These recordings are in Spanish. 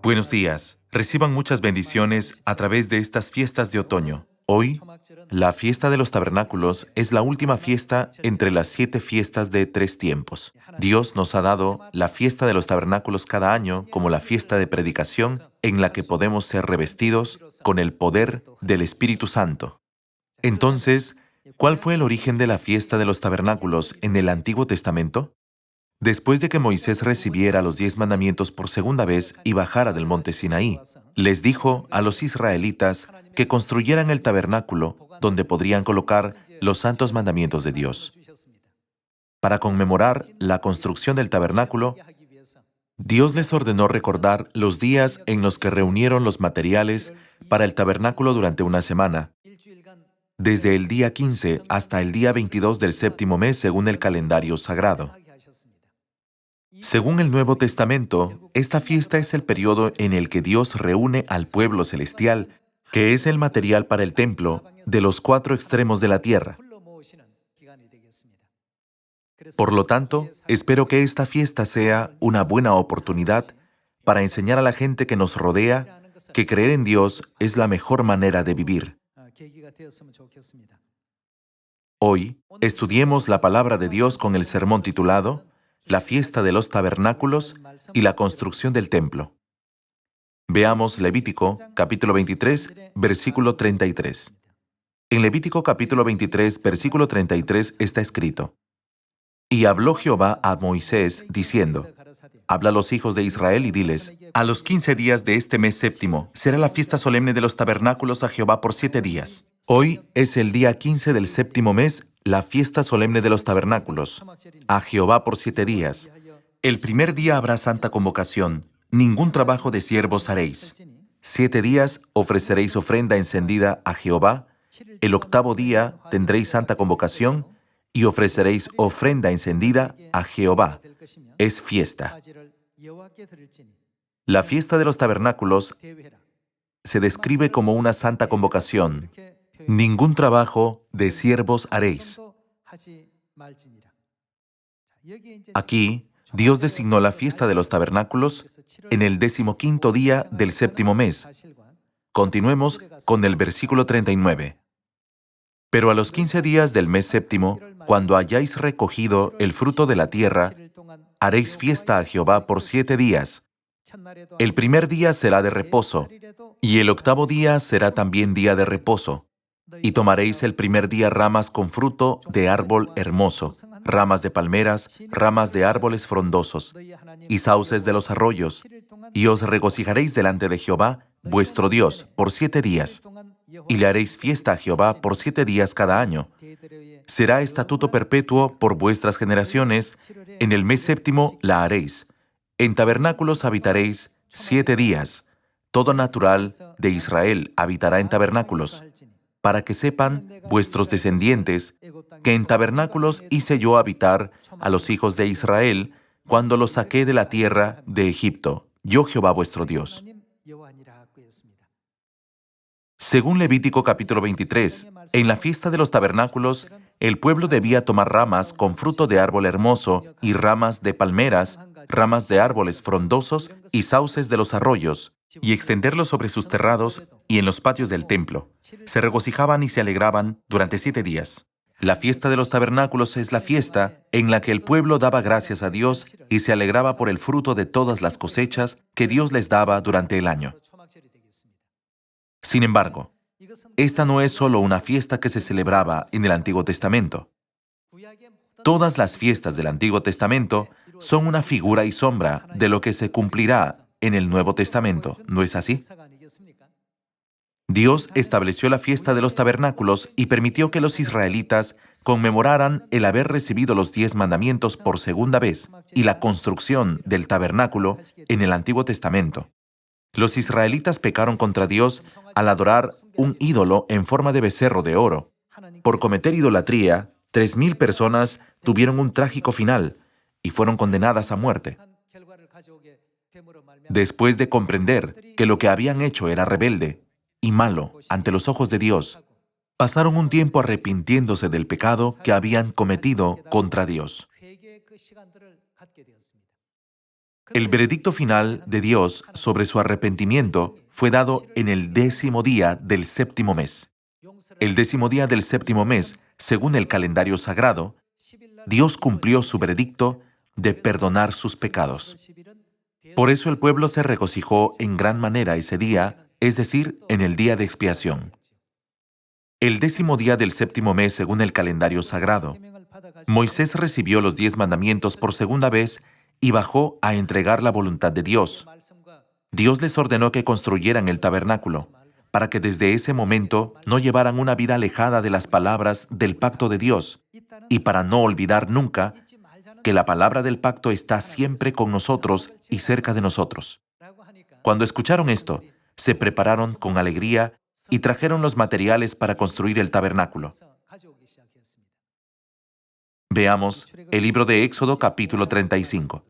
Buenos días. Reciban muchas bendiciones a través de estas fiestas de otoño. Hoy, la fiesta de los tabernáculos es la última fiesta entre las 7 fiestas de 3 tiempos. Dios nos ha dado la fiesta de los tabernáculos cada año como la fiesta de predicación en la que podemos ser revestidos con el poder del Espíritu Santo. Entonces, ¿cuál fue el origen de la fiesta de los tabernáculos en el Antiguo Testamento? Después de que Moisés recibiera los 10 mandamientos por segunda vez y bajara del monte Sinaí, les dijo a los israelitas que construyeran el tabernáculo donde podrían colocar los santos mandamientos de Dios. Para conmemorar la construcción del tabernáculo, Dios les ordenó recordar los días en los que reunieron los materiales para el tabernáculo durante una semana, desde el día 15 hasta el día 22 del séptimo mes según el calendario sagrado. Según el Nuevo Testamento, esta fiesta es el periodo en el que Dios reúne al pueblo celestial, que es el material para el templo, de los 4 extremos de la tierra. Por lo tanto, espero que esta fiesta sea una buena oportunidad para enseñar a la gente que nos rodea que creer en Dios es la mejor manera de vivir. Hoy, estudiemos la palabra de Dios con el sermón titulado La fiesta de los tabernáculos y la construcción del templo. Veamos Levítico, capítulo 23, versículo 33. En Levítico capítulo 23, versículo 33 está escrito: Y habló Jehová a Moisés, diciendo: Habla a los hijos de Israel y diles: A los 15 días de este mes séptimo será la fiesta solemne de los tabernáculos a Jehová por 7 días. Hoy es el día 15 del séptimo mes, la fiesta solemne de los tabernáculos, a Jehová por 7 días. El primer día habrá santa convocación, ningún trabajo de siervos haréis. 7 días ofreceréis ofrenda encendida a Jehová, el octavo día tendréis santa convocación y ofreceréis ofrenda encendida a Jehová. Es fiesta. La fiesta de los tabernáculos se describe como una santa convocación. Ningún trabajo de siervos haréis. Aquí, Dios designó la fiesta de los tabernáculos en el 15º día del séptimo mes. Continuemos con el versículo 39. Pero a los 15 días del mes séptimo, cuando hayáis recogido el fruto de la tierra, haréis fiesta a Jehová por 7 días. El primer día será de reposo, y el octavo día será también día de reposo. Y tomaréis el primer día ramas con fruto de árbol hermoso, ramas de palmeras, ramas de árboles frondosos, y sauces de los arroyos, y os regocijaréis delante de Jehová, vuestro Dios, por 7 días. Y le haréis fiesta a Jehová por 7 días cada año. Será estatuto perpetuo por vuestras generaciones, en el mes séptimo la haréis. En tabernáculos habitaréis 7 días. Todo natural de Israel habitará en tabernáculos, para que sepan vuestros descendientes que en tabernáculos hice yo habitar a los hijos de Israel cuando los saqué de la tierra de Egipto, yo Jehová vuestro Dios. Según Levítico capítulo 23, en la fiesta de los tabernáculos, el pueblo debía tomar ramas con fruto de árbol hermoso y ramas de palmeras, ramas de árboles frondosos y sauces de los arroyos, y extenderlos sobre sus terrados y en los patios del templo. Se regocijaban y se alegraban durante 7 días. La fiesta de los tabernáculos es la fiesta en la que el pueblo daba gracias a Dios y se alegraba por el fruto de todas las cosechas que Dios les daba durante el año. Sin embargo, esta no es solo una fiesta que se celebraba en el Antiguo Testamento. Todas las fiestas del Antiguo Testamento son una figura y sombra de lo que se cumplirá en el Nuevo Testamento, ¿no es así? Dios estableció la fiesta de los tabernáculos y permitió que los israelitas conmemoraran el haber recibido los 10 mandamientos por segunda vez y la construcción del tabernáculo en el Antiguo Testamento. Los israelitas pecaron contra Dios al adorar un ídolo en forma de becerro de oro. Por cometer idolatría, 3,000 personas tuvieron un trágico final y fueron condenadas a muerte. Después de comprender que lo que habían hecho era rebelde y malo ante los ojos de Dios, pasaron un tiempo arrepintiéndose del pecado que habían cometido contra Dios. El veredicto final de Dios sobre su arrepentimiento fue dado en el 10º día del 7º mes. El 10º día del 7º mes, según el calendario sagrado, Dios cumplió su veredicto de perdonar sus pecados. Por eso el pueblo se regocijó en gran manera ese día, es decir, en el día de expiación. El 10º día del 7º mes, según el calendario sagrado, Moisés recibió los 10 mandamientos por segunda vez y bajó a entregar la voluntad de Dios. Dios les ordenó que construyeran el tabernáculo, para que desde ese momento no llevaran una vida alejada de las palabras del pacto de Dios, y para no olvidar nunca que la palabra del pacto está siempre con nosotros y cerca de nosotros. Cuando escucharon esto, se prepararon con alegría y trajeron los materiales para construir el tabernáculo. Veamos el libro de Éxodo capítulo 35.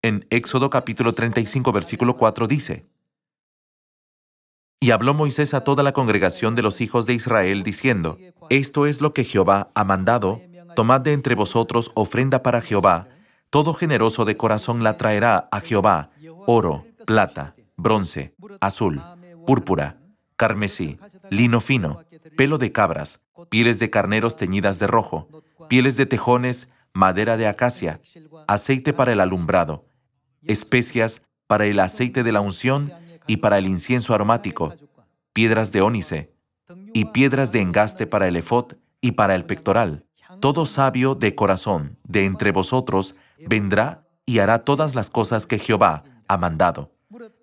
En Éxodo capítulo 35, versículo 4 dice: Y habló Moisés a toda la congregación de los hijos de Israel, diciendo: Esto es lo que Jehová ha mandado: tomad de entre vosotros ofrenda para Jehová, todo generoso de corazón la traerá a Jehová: oro, plata, bronce, azul, púrpura, carmesí, lino fino, pelo de cabras, pieles de carneros teñidas de rojo, pieles de tejones, madera de acacia, aceite para el alumbrado, especias para el aceite de la unción y para el incienso aromático, piedras de ónice y piedras de engaste para el efod y para el pectoral. Todo sabio de corazón de entre vosotros vendrá y hará todas las cosas que Jehová ha mandado: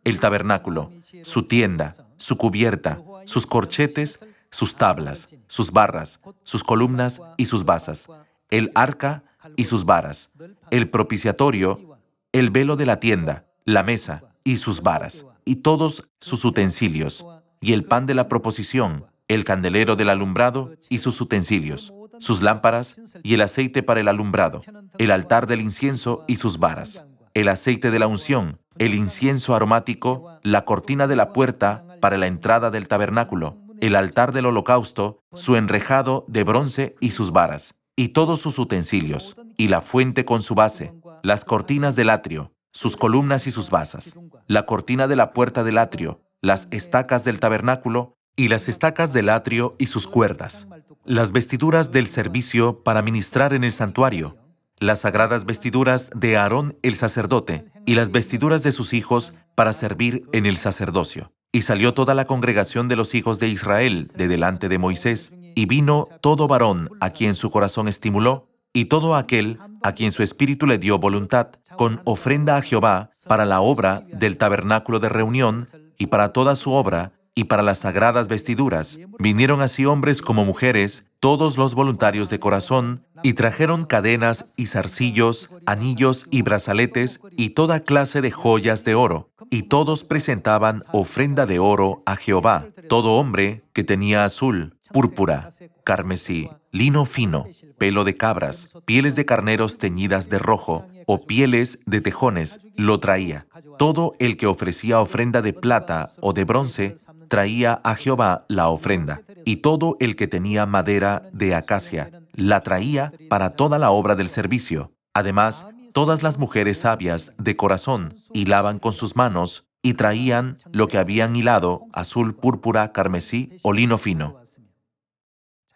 el tabernáculo, su tienda, su cubierta, sus corchetes, sus tablas, sus barras, sus columnas y sus basas, el arca y sus varas, el propiciatorio, el velo de la tienda, la mesa y sus varas, y todos sus utensilios, y el pan de la proposición, el candelero del alumbrado y sus utensilios, sus lámparas y el aceite para el alumbrado, el altar del incienso y sus varas, el aceite de la unción, el incienso aromático, la cortina de la puerta para la entrada del tabernáculo, el altar del holocausto, su enrejado de bronce y sus varas, y todos sus utensilios, y la fuente con su base, las cortinas del atrio, sus columnas y sus basas, la cortina de la puerta del atrio, las estacas del tabernáculo, y las estacas del atrio y sus cuerdas, las vestiduras del servicio para ministrar en el santuario, las sagradas vestiduras de Aarón el sacerdote, y las vestiduras de sus hijos para servir en el sacerdocio. Y salió toda la congregación de los hijos de Israel de delante de Moisés, y vino todo varón a quien su corazón estimuló, y todo aquel a quien su espíritu le dio voluntad, con ofrenda a Jehová para la obra del tabernáculo de reunión, y para toda su obra, y para las sagradas vestiduras. Vinieron así hombres como mujeres, todos los voluntarios de corazón, y trajeron cadenas y zarcillos, anillos y brazaletes, y toda clase de joyas de oro. Y todos presentaban ofrenda de oro a Jehová, todo hombre que tenía azul, púrpura, carmesí, lino fino, pelo de cabras, pieles de carneros teñidas de rojo, o pieles de tejones, lo traía. Todo el que ofrecía ofrenda de plata o de bronce, traía a Jehová la ofrenda, y todo el que tenía madera de acacia, la traía para toda la obra del servicio. Además, todas las mujeres sabias de corazón hilaban con sus manos y traían lo que habían hilado, azul, púrpura, carmesí o lino fino.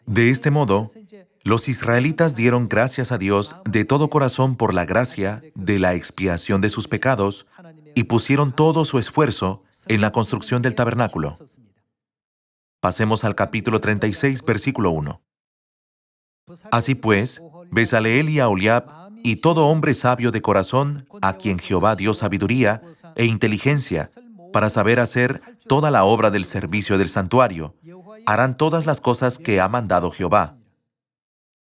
De este modo, los israelitas dieron gracias a Dios de todo corazón por la gracia de la expiación de sus pecados y pusieron todo su esfuerzo en la construcción del tabernáculo. Pasemos al capítulo 36, versículo 1. Así pues, Bezaleel y Aholiab y todo hombre sabio de corazón, a quien Jehová dio sabiduría e inteligencia para saber hacer toda la obra del servicio del santuario, harán todas las cosas que ha mandado Jehová.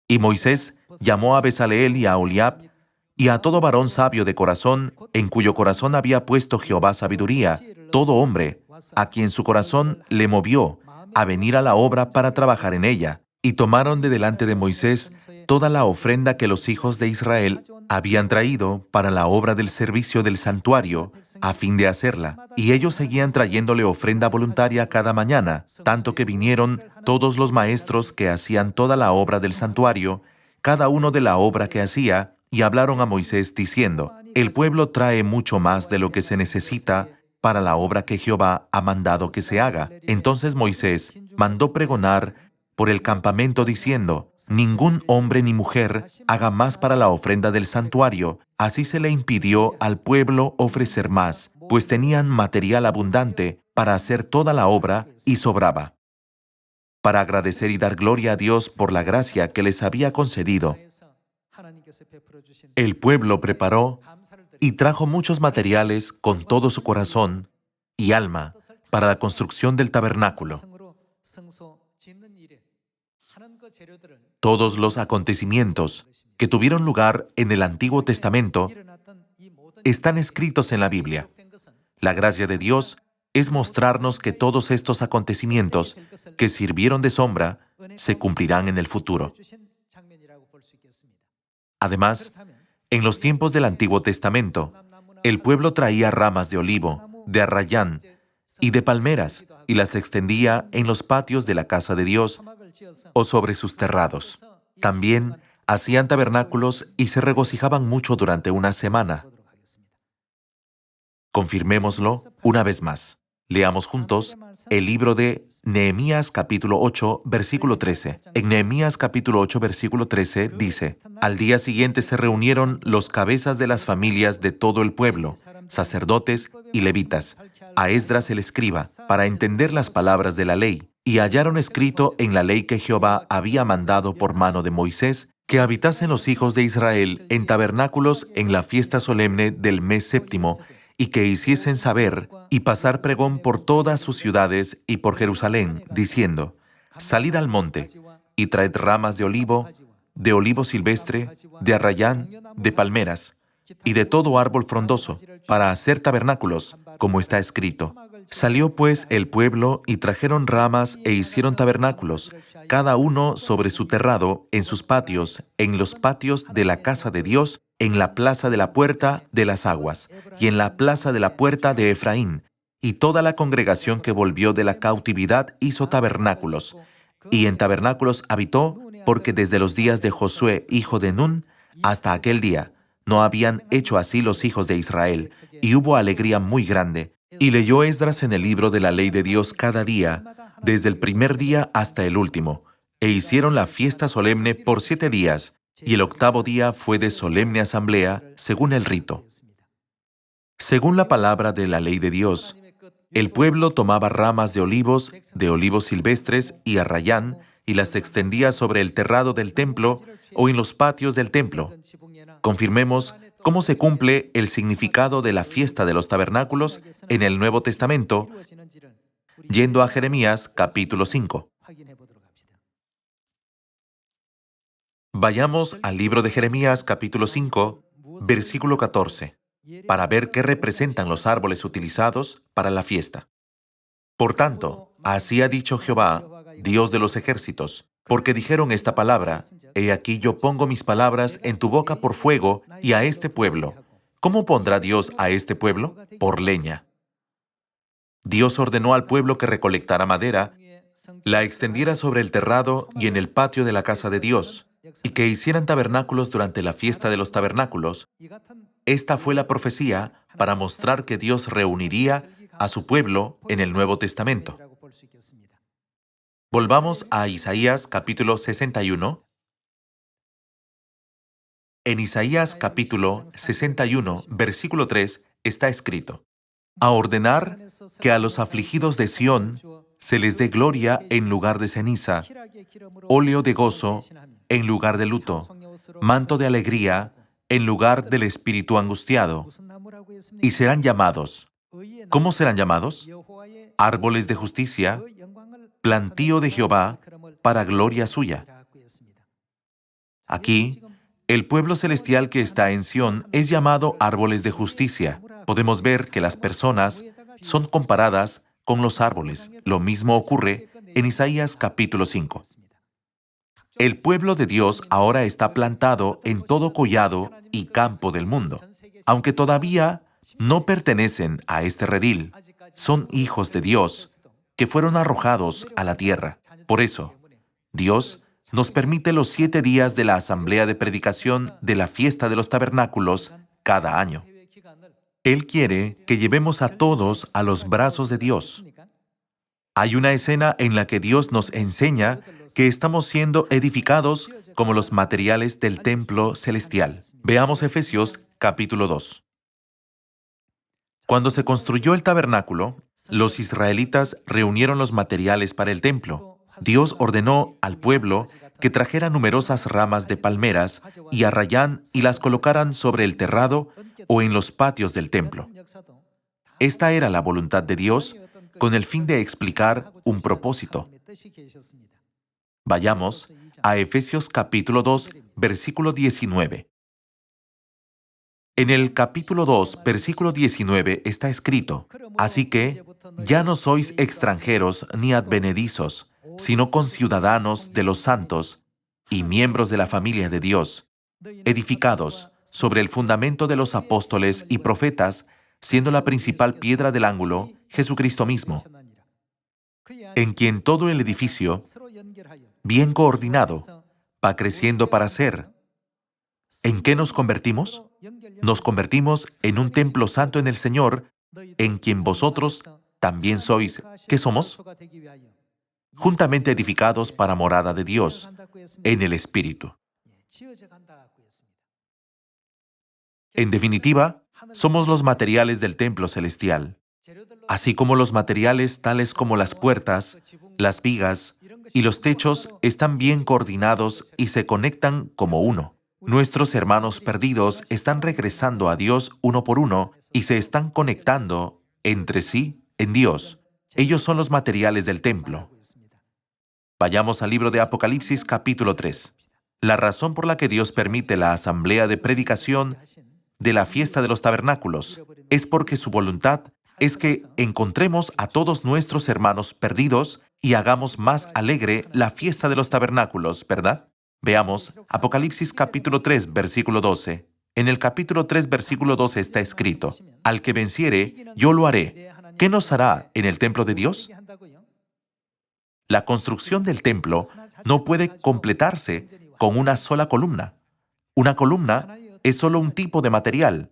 Y Moisés llamó a Bezaleel y a Aholiab y a todo varón sabio de corazón, en cuyo corazón había puesto Jehová sabiduría, todo hombre, a quien su corazón le movió a venir a la obra para trabajar en ella, y tomaron de delante de Moisés toda la ofrenda que los hijos de Israel habían traído para la obra del servicio del santuario, a fin de hacerla. Y ellos seguían trayéndole ofrenda voluntaria cada mañana, tanto que vinieron todos los maestros que hacían toda la obra del santuario, cada uno de la obra que hacía, y hablaron a Moisés diciendo, «El pueblo trae mucho más de lo que se necesita para la obra que Jehová ha mandado que se haga». Entonces Moisés mandó pregonar por el campamento diciendo, «Ningún hombre ni mujer haga más para la ofrenda del santuario». Así se le impidió al pueblo ofrecer más, pues tenían material abundante para hacer toda la obra y sobraba. Para agradecer y dar gloria a Dios por la gracia que les había concedido, el pueblo preparó y trajo muchos materiales con todo su corazón y alma para la construcción del tabernáculo. Todos los acontecimientos que tuvieron lugar en el Antiguo Testamento están escritos en la Biblia. La gracia de Dios es mostrarnos que todos estos acontecimientos que sirvieron de sombra se cumplirán en el futuro. Además, en los tiempos del Antiguo Testamento, el pueblo traía ramas de olivo, de arrayán y de palmeras y las extendía en los patios de la casa de Dios o sobre sus terrados. También hacían tabernáculos y se regocijaban mucho durante una semana. Confirmémoslo una vez más. Leamos juntos el libro de Nehemías capítulo 8, versículo 13. En Nehemías capítulo 8, versículo 13 dice, «Al día siguiente se reunieron los cabezas de las familias de todo el pueblo, sacerdotes y levitas, a Esdras el escriba, para entender las palabras de la ley, y hallaron escrito en la ley que Jehová había mandado por mano de Moisés, que habitasen los hijos de Israel en tabernáculos en la fiesta solemne del mes séptimo, y que hiciesen saber y pasar pregón por todas sus ciudades y por Jerusalén, diciendo, salid al monte, y traed ramas de olivo silvestre, de arrayán, de palmeras, y de todo árbol frondoso, para hacer tabernáculos, como está escrito. Salió pues el pueblo, y trajeron ramas e hicieron tabernáculos, cada uno sobre su terrado, en sus patios, en los patios de la casa de Dios, en la plaza de la puerta de las aguas, y en la plaza de la puerta de Efraín. Y toda la congregación que volvió de la cautividad hizo tabernáculos. Y en tabernáculos habitó, porque desde los días de Josué, hijo de Nun, hasta aquel día, no habían hecho así los hijos de Israel, y hubo alegría muy grande. Y leyó Esdras en el libro de la ley de Dios cada día, desde el primer día hasta el último, e hicieron la fiesta solemne por 7 días, y el 8º día fue de solemne asamblea, según el rito. Según la palabra de la ley de Dios, el pueblo tomaba ramas de olivos silvestres y arrayán, y las extendía sobre el terrado del templo o en los patios del templo. Confirmemos cómo se cumple el significado de la fiesta de los tabernáculos en el Nuevo Testamento, yendo a Jeremías capítulo 5. Vayamos al libro de Jeremías capítulo 5, versículo 14, para ver qué representan los árboles utilizados para la fiesta. Por tanto, así ha dicho Jehová, Dios de los ejércitos, porque dijeron esta palabra, he aquí yo pongo mis palabras en tu boca por fuego y a este pueblo. ¿Cómo pondrá Dios a este pueblo? Por leña. Dios ordenó al pueblo que recolectara madera, la extendiera sobre el terrado y en el patio de la casa de Dios, y que hicieran tabernáculos durante la fiesta de los tabernáculos. Esta fue la profecía para mostrar que Dios reuniría a su pueblo en el Nuevo Testamento. Volvamos a Isaías capítulo 61. En Isaías capítulo 61, versículo 3, está escrito, a ordenar que a los afligidos de Sión se les dé gloria en lugar de ceniza, óleo de gozo en lugar de luto, manto de alegría en lugar del espíritu angustiado, y serán llamados. ¿Cómo serán llamados? Árboles de justicia, plantío de Jehová, para gloria suya. Aquí, el pueblo celestial que está en Sión es llamado árboles de justicia. Podemos ver que las personas son comparadas con los árboles. Lo mismo ocurre en Isaías capítulo 5. El pueblo de Dios ahora está plantado en todo collado y campo del mundo. Aunque todavía no pertenecen a este redil, son hijos de Dios que fueron arrojados a la tierra. Por eso, Dios nos permite los 7 días de la asamblea de predicación de la fiesta de los tabernáculos cada año. Él quiere que llevemos a todos a los brazos de Dios. Hay una escena en la que Dios nos enseña que estamos siendo edificados como los materiales del templo celestial. Veamos Efesios capítulo 2. Cuando se construyó el tabernáculo, los israelitas reunieron los materiales para el templo. Dios ordenó al pueblo que trajera numerosas ramas de palmeras y arrayán y las colocaran sobre el terrado o en los patios del templo. Esta era la voluntad de Dios con el fin de explicar un propósito. Vayamos a Efesios capítulo 2, versículo 19. En el capítulo 2, versículo 19 está escrito: Así que ya no sois extranjeros ni advenedizos, sino conciudadanos de los santos y miembros de la familia de Dios, edificados sobre el fundamento de los apóstoles y profetas, siendo la principal piedra del ángulo Jesucristo mismo, en quien todo el edificio, bien coordinado, va creciendo para ser. ¿En qué nos convertimos? Nos convertimos en un templo santo en el Señor, en quien vosotros también sois. ¿Qué somos? Juntamente edificados para morada de Dios, en el Espíritu. En definitiva, somos los materiales del templo celestial, así como los materiales tales como las puertas, las vigas y los techos están bien coordinados y se conectan como uno. Nuestros hermanos perdidos están regresando a Dios uno por uno y se están conectando entre sí en Dios. Ellos son los materiales del templo. Vayamos al libro de Apocalipsis capítulo 3. La razón por la que Dios permite la asamblea de predicación de la fiesta de los tabernáculos es porque su voluntad es que encontremos a todos nuestros hermanos perdidos y hagamos más alegre la fiesta de los tabernáculos, ¿verdad? Veamos Apocalipsis capítulo 3, versículo 12. En el capítulo 3, versículo 12 está escrito: Al que venciere, yo lo haré. ¿Qué nos hará en el templo de Dios? La construcción del templo no puede completarse con una sola columna. Una columna es solo un tipo de material.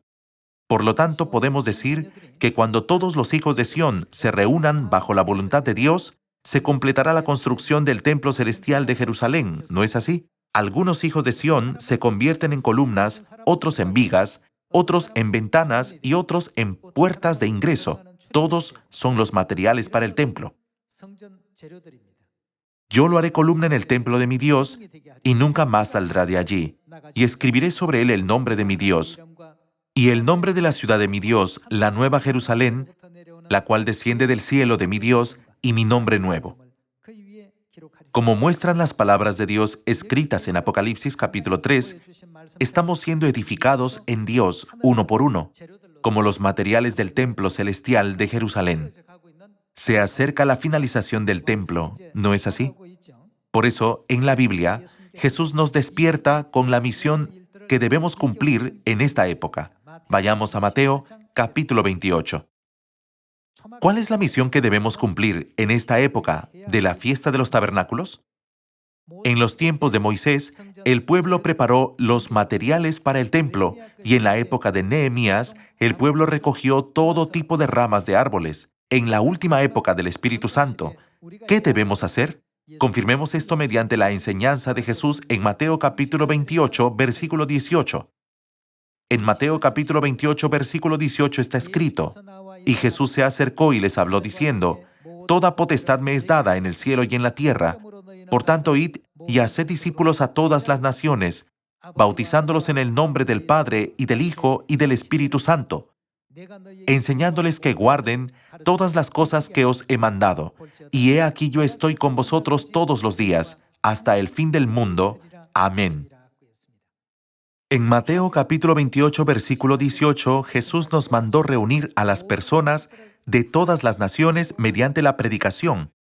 Por lo tanto, podemos decir que cuando todos los hijos de Sión se reúnan bajo la voluntad de Dios, se completará la construcción del templo celestial de Jerusalén, ¿no es así? Algunos hijos de Sión se convierten en columnas, otros en vigas, otros en ventanas y otros en puertas de ingreso. Todos son los materiales para el templo. Yo lo haré columna en el templo de mi Dios y nunca más saldrá de allí. Y escribiré sobre él el nombre de mi Dios y el nombre de la ciudad de mi Dios, la nueva Jerusalén, la cual desciende del cielo de mi Dios, y mi nombre nuevo. Como muestran las palabras de Dios escritas en Apocalipsis capítulo 3, estamos siendo edificados en Dios uno por uno, como los materiales del templo celestial de Jerusalén. Se acerca la finalización del templo, ¿no es así? Por eso, en la Biblia, Jesús nos despierta con la misión que debemos cumplir en esta época. Vayamos a Mateo, capítulo 28. ¿Cuál es la misión que debemos cumplir en esta época de la fiesta de los tabernáculos? En los tiempos de Moisés, el pueblo preparó los materiales para el templo, y en la época de Nehemías, el pueblo recogió todo tipo de ramas de árboles. En la última época del Espíritu Santo, ¿qué debemos hacer? Confirmemos esto mediante la enseñanza de Jesús en Mateo capítulo 28, versículo 18. En Mateo capítulo 28, versículo 18 está escrito: Y Jesús se acercó y les habló diciendo: Toda potestad me es dada en el cielo y en la tierra. Por tanto, id y haced discípulos a todas las naciones, bautizándolos en el nombre del Padre y del Hijo y del Espíritu Santo, enseñándoles que guarden todas las cosas que os he mandado. Y he aquí yo estoy con vosotros todos los días, hasta el fin del mundo. Amén. En Mateo capítulo 28, versículo 18, Jesús nos mandó reunir a las personas de todas las naciones mediante la predicación.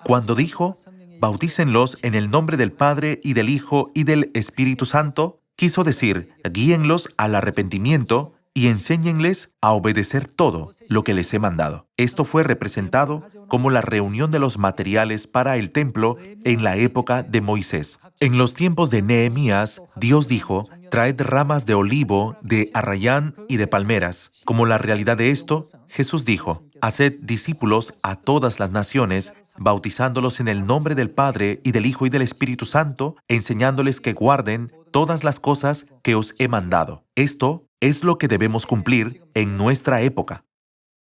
Cuando dijo: bautícenlos en el nombre del Padre y del Hijo y del Espíritu Santo, quiso decir, guíenlos al arrepentimiento y enséñenles a obedecer todo lo que les he mandado. Esto fue representado como la reunión de los materiales para el templo en la época de Moisés. En los tiempos de Nehemías, Dios dijo, traed ramas de olivo, de arrayán y de palmeras. Como la realidad de esto, Jesús dijo, haced discípulos a todas las naciones, bautizándolos en el nombre del Padre y del Hijo y del Espíritu Santo, enseñándoles que guarden todas las cosas que os he mandado. Esto es lo que debemos cumplir en nuestra época.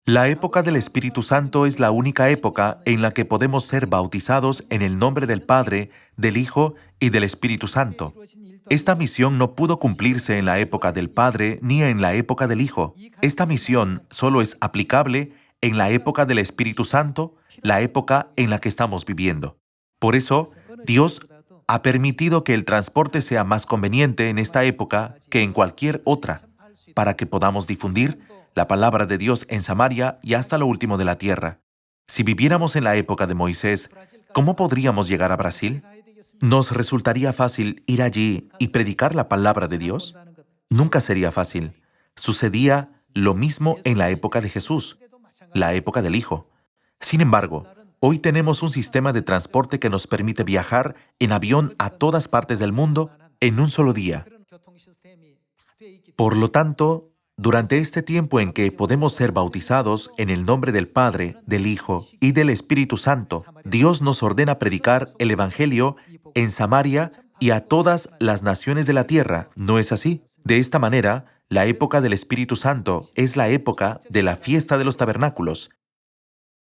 La época del Espíritu Santo es la única época en la que podemos ser bautizados en el nombre del Padre, del Hijo y del Espíritu Santo. Esta misión no pudo cumplirse en la época del Padre ni en la época del Hijo. Esta misión solo es aplicable en la época del Espíritu Santo, la época en la que estamos viviendo. Por eso, Dios ha permitido que el transporte sea más conveniente en esta época que en cualquier otra, para que podamos difundir la palabra de Dios en Samaria y hasta lo último de la tierra. Si viviéramos en la época de Moisés, ¿cómo podríamos llegar a Brasil? ¿Nos resultaría fácil ir allí y predicar la palabra de Dios? Nunca sería fácil. Sucedía lo mismo en la época de Jesús, la época del Hijo. Sin embargo, hoy tenemos un sistema de transporte que nos permite viajar en avión a todas partes del mundo en un solo día. Por lo tanto, durante este tiempo en que podemos ser bautizados en el nombre del Padre, del Hijo y del Espíritu Santo, Dios nos ordena predicar el Evangelio en Samaria y a todas las naciones de la tierra. ¿No es así? De esta manera, la época del Espíritu Santo es la época de la fiesta de los tabernáculos,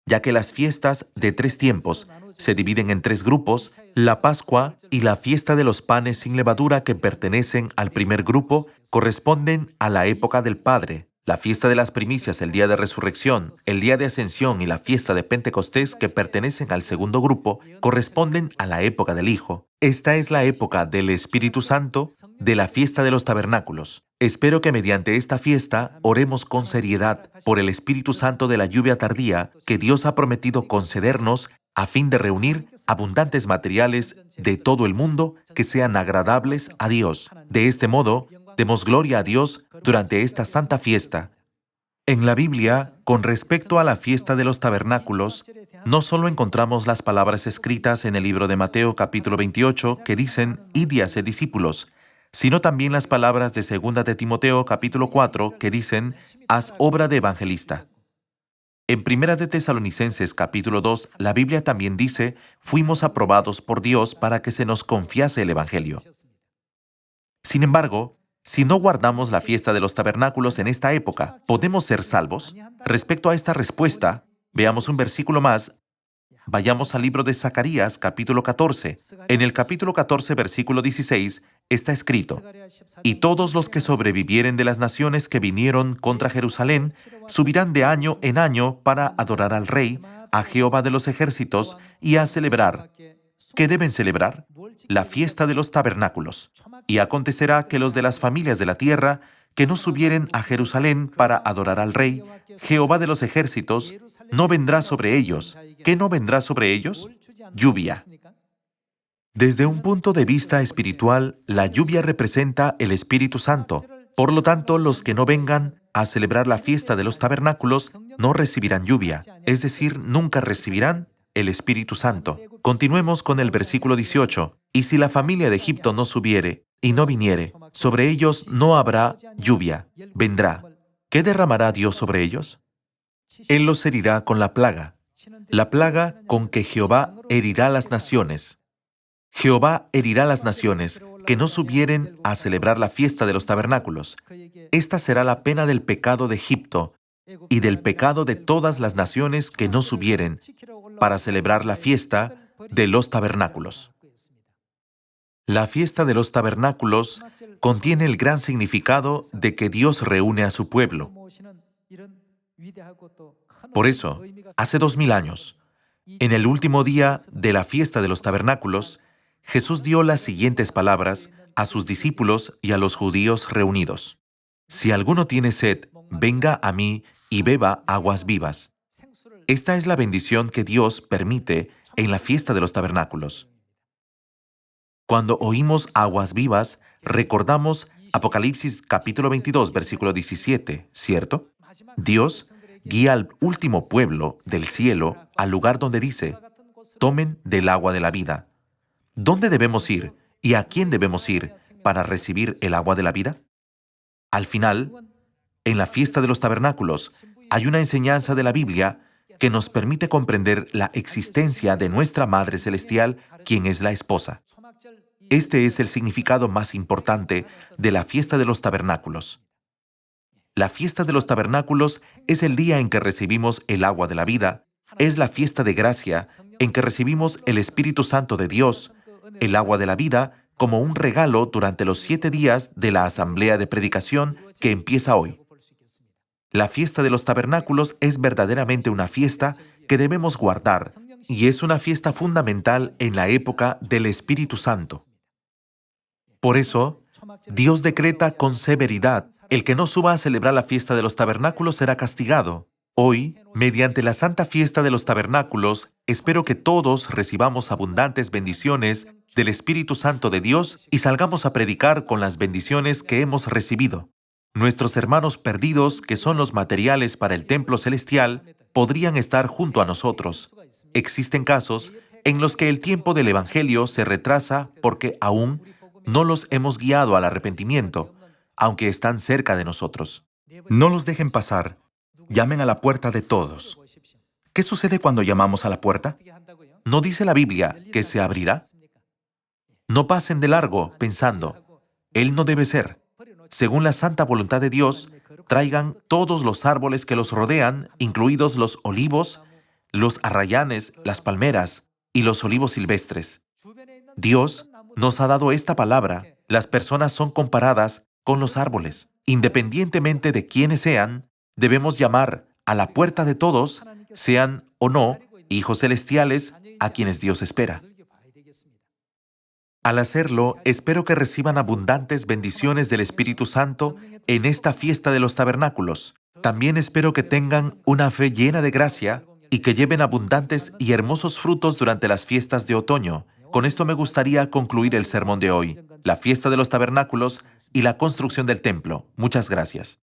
ya que las fiestas de 3 tiempos se dividen en 3 grupos: la Pascua y la fiesta de los panes sin levadura, que pertenecen al primer grupo, corresponden a la época del Padre. La fiesta de las primicias, el día de resurrección, el día de ascensión y la fiesta de Pentecostés, que pertenecen al segundo grupo, corresponden a la época del Hijo. Esta es la época del Espíritu Santo, de la fiesta de los tabernáculos. Espero que mediante esta fiesta oremos con seriedad por el Espíritu Santo de la lluvia tardía que Dios ha prometido concedernos a fin de reunir abundantes materiales de todo el mundo que sean agradables a Dios. De este modo, demos gloria a Dios durante esta santa fiesta. En la Biblia, con respecto a la fiesta de los tabernáculos, no solo encontramos las palabras escritas en el libro de Mateo capítulo 28 que dicen, id y haced discípulos, sino también las palabras de 2 de Timoteo capítulo 4 que dicen, haz obra de evangelista. En 1 de Tesalonicenses capítulo 2, la Biblia también dice, fuimos aprobados por Dios para que se nos confiase el Evangelio. Sin embargo, si no guardamos la fiesta de los tabernáculos en esta época, ¿podemos ser salvos? Respecto a esta respuesta, veamos un versículo más. Vayamos al libro de Zacarías, capítulo 14. En el capítulo 14, versículo 16, está escrito, y todos los que sobrevivieren de las naciones que vinieron contra Jerusalén subirán de año en año para adorar al Rey, a Jehová de los ejércitos, y a celebrar. ¿Qué deben celebrar? La fiesta de los tabernáculos. Y acontecerá que los de las familias de la tierra que no subieren a Jerusalén para adorar al Rey, Jehová de los ejércitos, no vendrá sobre ellos. ¿Qué no vendrá sobre ellos? Lluvia. Desde un punto de vista espiritual, la lluvia representa el Espíritu Santo. Por lo tanto, los que no vengan a celebrar la fiesta de los tabernáculos no recibirán lluvia, es decir, nunca recibirán el Espíritu Santo. Continuemos con el versículo 18. Y si la familia de Egipto no subiere y no viniere, sobre ellos no habrá lluvia, vendrá. ¿Qué derramará Dios sobre ellos? Él los herirá con la plaga con que Jehová herirá las naciones. Jehová herirá las naciones que no subieren a celebrar la fiesta de los tabernáculos. Esta será la pena del pecado de Egipto y del pecado de todas las naciones que no subieren para celebrar la fiesta de los tabernáculos. La fiesta de los tabernáculos contiene el gran significado de que Dios reúne a su pueblo. Por eso, hace 2000 años, en el último día de la fiesta de los tabernáculos, Jesús dio las siguientes palabras a sus discípulos y a los judíos reunidos. Si alguno tiene sed, venga a mí y beba aguas vivas. Esta es la bendición que Dios permite en la fiesta de los tabernáculos. Cuando oímos aguas vivas, recordamos Apocalipsis capítulo 22, versículo 17, ¿cierto? Dios guía al último pueblo del cielo al lugar donde dice, tomen del agua de la vida. ¿Dónde debemos ir ¿Y a quién debemos ir para recibir el agua de la vida? Al final, en la fiesta de los tabernáculos, hay una enseñanza de la Biblia que nos permite comprender la existencia de nuestra Madre Celestial, quien es la esposa. Este es el significado más importante de la fiesta de los tabernáculos. La fiesta de los tabernáculos es el día en que recibimos el agua de la vida, es la fiesta de gracia en que recibimos el Espíritu Santo de Dios, el agua de la vida, como un regalo durante los 7 días de la asamblea de predicación que empieza hoy. La fiesta de los tabernáculos es verdaderamente una fiesta que debemos guardar y es una fiesta fundamental en la época del Espíritu Santo. Por eso, Dios decreta con severidad: el que no suba a celebrar la fiesta de los tabernáculos será castigado. Hoy, mediante la santa fiesta de los tabernáculos, espero que todos recibamos abundantes bendiciones del Espíritu Santo de Dios y salgamos a predicar con las bendiciones que hemos recibido. Nuestros hermanos perdidos, que son los materiales para el templo celestial, podrían estar junto a nosotros. Existen casos en los que el tiempo del Evangelio se retrasa porque aún no los hemos guiado al arrepentimiento, aunque están cerca de nosotros. No los dejen pasar. Llamen a la puerta de todos. ¿Qué sucede cuando llamamos a la puerta? ¿No dice la Biblia que se abrirá? No pasen de largo pensando: Él no debe ser. Según la santa voluntad de Dios, traigan todos los árboles que los rodean, incluidos los olivos, los arrayanes, las palmeras y los olivos silvestres. Dios nos ha dado esta palabra. Las personas son comparadas con los árboles. Independientemente de quiénes sean, debemos llamar a la puerta de todos, sean o no hijos celestiales a quienes Dios espera. Al hacerlo, espero que reciban abundantes bendiciones del Espíritu Santo en esta fiesta de los tabernáculos. También espero que tengan una fe llena de gracia y que lleven abundantes y hermosos frutos durante las fiestas de otoño. Con esto me gustaría concluir el sermón de hoy, la fiesta de los tabernáculos y la construcción del templo. Muchas gracias.